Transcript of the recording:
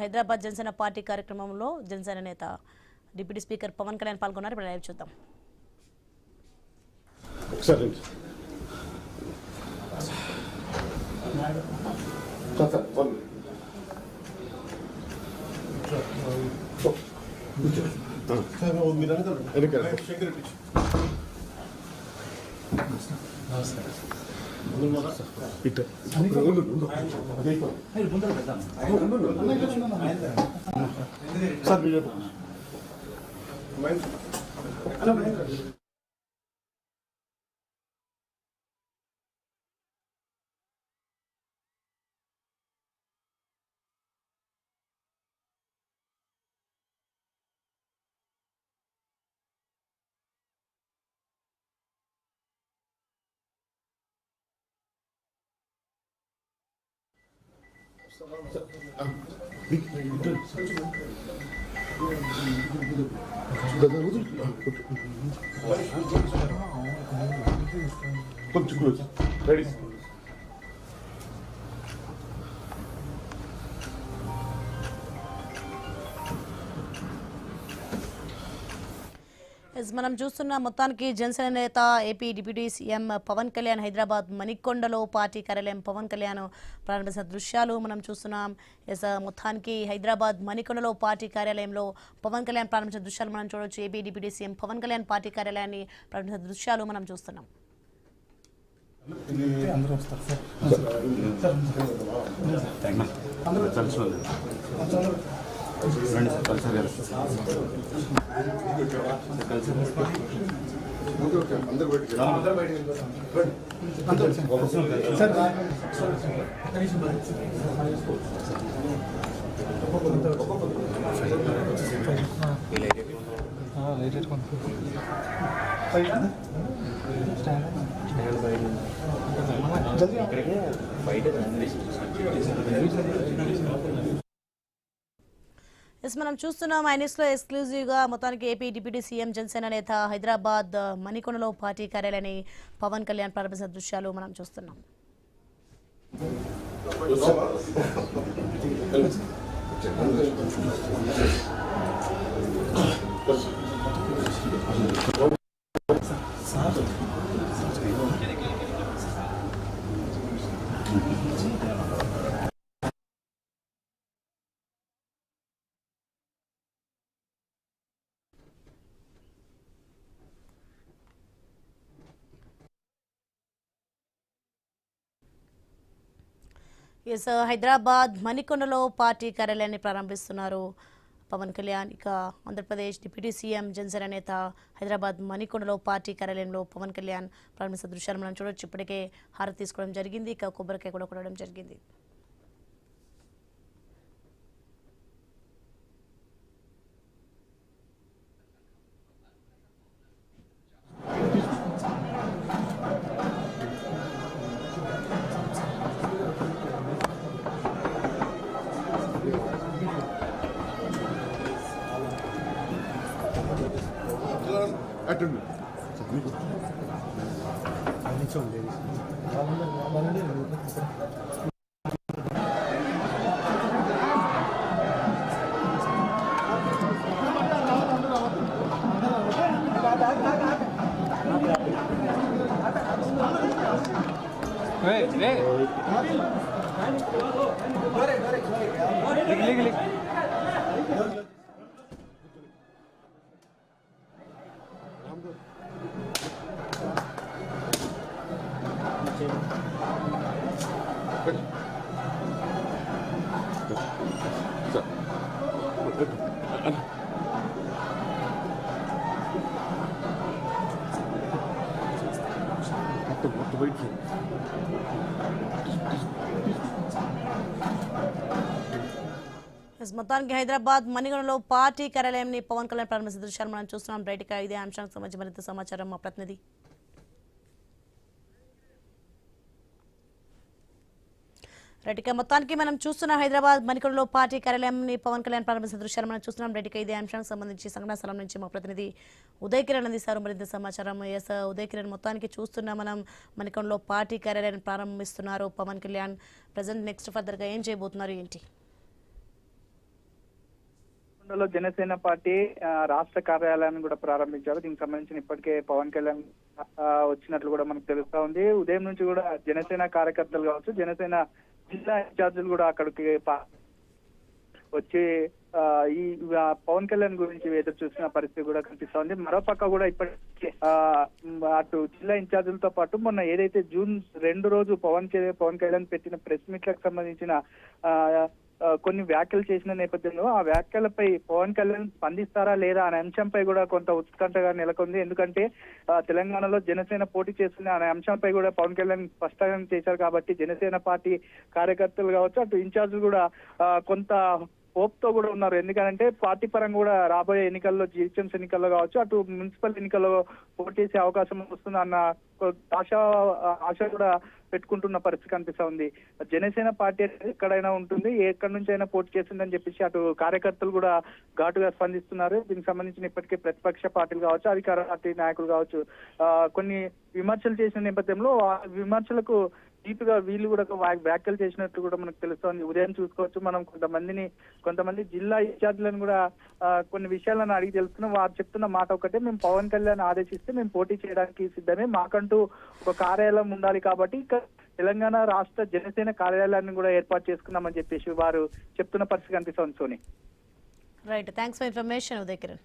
Hyderabad Janasena party కార్యక్రమంలో జనసేన నేత deputy speaker Pawan Kalyan పాల్గొన్నారు. ఇప్పుడు లైవ్ చూద్దాం. మనం చూస్తున్న మొత్తానికి జనసేన నేత AP deputy CM Pawan Kalyan Hyderabad మణికొండలో పార్టీ కార్యాలయం పవన్ కళ్యాణ్ ప్రారంభించిన దృశ్యాలు మనం చూస్తున్నాం. మొత్తానికి హైదరాబాద్ మణికొండలో పార్టీ కార్యాలయంలో పవన్ కళ్యాణ్ ప్రారంభించిన దృశ్యాలు మనం చూడవచ్చు. AP deputy CM Pawan Kalyan party కార్యాలయాన్ని ప్రారంభించిన దృశ్యాలు మనం చూస్తున్నాం. మనం చూస్తున్నాం ఐన్ఎస్లో ఎక్స్క్లూజివ్గా మొత్తానికి ఏపీ డిప్యూటీ సీఎం జనసేన నేత హైదరాబాద్ మణికొండలో పార్టీ కార్యాలయాన్ని పవన్ కళ్యాణ్ ప్రారంభించిన దృశ్యాలు మనం చూస్తున్నాం. హైదరాబాద్ మణికొండలో పార్టీ కార్యాలయాన్ని ప్రారంభిస్తున్నారు పవన్ కళ్యాణ్. ఇక ఆంధ్రప్రదేశ్ డిప్యూటీ సీఎం జనసేన నేత హైదరాబాద్ మణికొండలో పార్టీ కార్యాలయంలో పవన్ కళ్యాణ్ ప్రారంభిస్తున్న దృశ్యాలు మనం చూడవచ్చు. ఇప్పటికే హారతి తీసుకోవడం జరిగింది, ఇక కొబ్బరికాయ కూడా కొనడం జరిగింది. మొత్తానికి హైదరాబాద్ మణికొండలో పార్టీ కార్యాలయాన్ని పవన్ కళ్యాణ్ ప్రారంభించిన దృశ్యాలు మనం చూస్తున్నాం. రైట్గా ఇదే అంశానికి సంబంధించి మరింత సమాచారం మా ప్రతినిధి రైట్గా మొత్తానికి మనం చూస్తున్న హైదరాబాద్ మణికొండలో పార్టీ కార్యాలయాన్ని పవన్ కళ్యాణ్ ప్రారంభించిన దృశ్యాలు మనం చూస్తున్నాం. రైట్గా ఇదే అంశానికి సంబంధించి సంఘటనా స్థలం నుంచి మా ప్రతినిధి ఉదయ్ కిరణ్ అందిస్తారు మరింత సమాచారం. ఉదయ్ కిరణ్, మొత్తానికి చూస్తున్నా మనం మణికొండలో పార్టీ కార్యాలయాన్ని ప్రారంభిస్తున్నారు పవన్ కళ్యాణ్. ప్రజెంట్ నెక్స్ట్ ఫర్దర్గా ఏం చేయబోతున్నారు ఏంటి? లో జనసేన పార్టీ రాష్ట్ర కార్యాలయాన్ని కూడా ప్రారంభించారు. దీనికి సంబంధించిన ఇప్పటికే పవన్ కళ్యాణ్ వచ్చినట్లు కూడా మనకు తెలుస్తా ఉంది. ఉదయం నుంచి కూడా జనసేన కార్యకర్తలు కావచ్చు, జనసేన జిల్లా ఇన్ఛార్జీలు కూడా అక్కడికి వచ్చి ఈ పవన్ కళ్యాణ్ గురించి ఎదురు చూసిన పరిస్థితి కూడా కనిపిస్తా ఉంది. మరోపక్క కూడా ఇప్పటికే అటు జిల్లా ఇన్ఛార్జీలతో పాటు మొన్న ఏదైతే జూన్ 2 రోజు పవన్ కళ్యాణ్ పెట్టిన ప్రెస్ మీట్లకు సంబంధించిన కొన్ని వ్యాఖ్యలు చేసిన నేపథ్యంలో ఆ వ్యాఖ్యలపై పవన్ కళ్యాణ్ స్పందిస్తారా లేదా అనే అంశంపై కూడా కొంత ఉత్కంఠగా నెలకొంది. ఎందుకంటే తెలంగాణలో జనసేన పోటీ చేస్తుంది అనే అంశంపై కూడా పవన్ కళ్యాణ్ స్పష్టంగా చేశారు. కాబట్టి జనసేన పార్టీ కార్యకర్తలు కావచ్చు, అటు ఇన్ఛార్జీలు కూడా కొంత హోప్ తో కూడా ఉన్నారు. ఎందుకంటే పార్టీ పరంగా కూడా రాబోయే ఎన్నికల్లో, జిహెచ్ఎంసీ ఎన్నికల్లో కావచ్చు, అటు మున్సిపల్ ఎన్నికల్లో పోటీ చేసే అవకాశం వస్తుంది అన్న ఆశ కూడా పెట్టుకుంటున్న పరిస్థితి కనిపిస్తా ఉంది. జనసేన పార్టీ అనేది ఎక్కడైనా ఉంటుంది, ఎక్కడి నుంచి అయినా పోటీ చేస్తుందని చెప్పేసి అటు కార్యకర్తలు కూడా ఘాటుగా స్పందిస్తున్నారు. దీనికి సంబంధించిన ఇప్పటికే ప్రతిపక్ష పార్టీలు కావచ్చు, అధికార పార్టీ నాయకులు కావచ్చు కొన్ని విమర్శలు చేసిన నేపథ్యంలో ఆ విమర్శలకు దీటుగా వీళ్ళు కూడా వ్యాఖ్యలు చేసినట్టు కూడా మనకు తెలుస్తోంది. ఉదయం చూసుకోవచ్చు మనం కొంతమంది జిల్లా ఇన్ఛార్జీలను కూడా కొన్ని విషయాలను అడిగి తెలుస్తున్నాం. వారు చెప్తున్న మాట ఒకటే, మేము పవన్ కళ్యాణ్ ఆదేశిస్తే మేము పోటీ చేయడానికి సిద్ధమే, మాకంటూ ఒక కార్యాలయం ఉండాలి కాబట్టి తెలంగాణ రాష్ట్ర జనసేన కార్యాలయాన్ని కూడా ఏర్పాటు చేసుకున్నామని చెప్పేసి వారు చెప్తున్న పరిస్థితి కనిపిస్తోంది. సోని, right, thanks for information Uday Kiran.